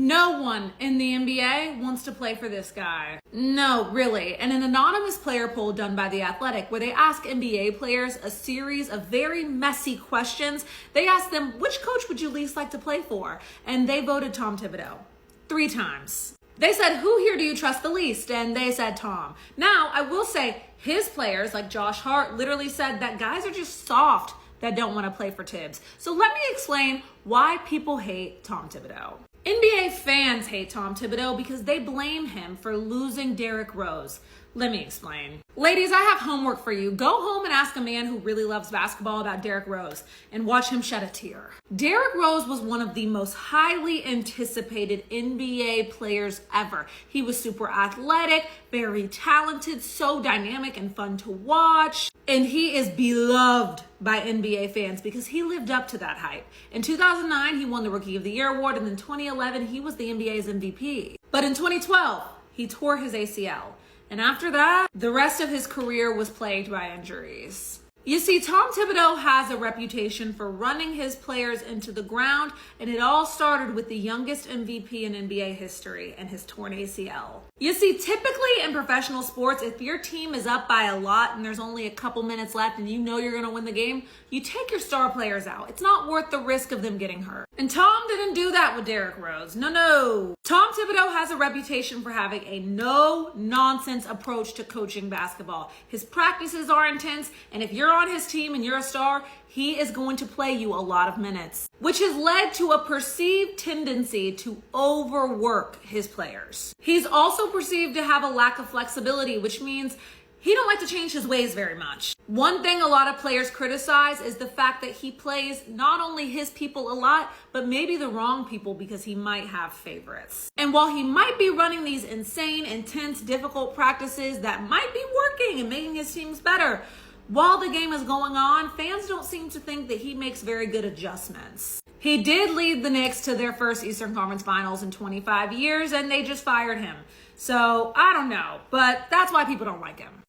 No one in the NBA wants to play for this guy. No, really. And an anonymous player poll done by The Athletic, where they ask NBA players a series of very messy questions. They asked them, which coach would you least like to play for? And they voted Tom Thibodeau 3 times. They said, who here do you trust the least? And they said Tom. Now, I will say his players, like Josh Hart, literally said that guys are just soft that don't want to play for Tibbs. So let me explain why people hate Tom Thibodeau. NBA fans hate Tom Thibodeau because they blame him for losing Derrick Rose. Let me explain. Ladies, I have homework for you. Go home and ask a man who really loves basketball about Derrick Rose and watch him shed a tear. Derrick Rose was one of the most highly anticipated NBA players ever. He was super athletic, very talented, so dynamic and fun to watch. And he is beloved by NBA fans because he lived up to that hype. In 2009, he won the Rookie of the Year award, and in 2011, he was the NBA's MVP. But in 2012, he tore his ACL. And after that, the rest of his career was plagued by injuries. You see, Tom Thibodeau has a reputation for running his players into the ground, and it all started with the youngest MVP in NBA history and his torn ACL. You see, typically in professional sports, if your team is up by a lot and there's only a couple minutes left and you know you're going to win the game, you take your star players out. It's not worth the risk of them getting hurt. And Tom didn't do that with Derrick Rose. No. Tom Thibodeau has a reputation for having a no-nonsense approach to coaching basketball. His practices are intense, and if you're on his team and you're a star, he is going to play you a lot of minutes, which has led to a perceived tendency to overwork his players. He's also perceived to have a lack of flexibility, which means he don't like to change his ways very much. One thing a lot of players criticize is the fact that he plays not only his people a lot, but maybe the wrong people because he might have favorites. And while he might be running these insane, intense, difficult practices that might be working and making his teams better, while the game is going on, fans don't seem to think that he makes very good adjustments. He did lead the Knicks to their first Eastern Conference Finals in 25 years, and they just fired him. So, I don't know, but that's why people don't like him.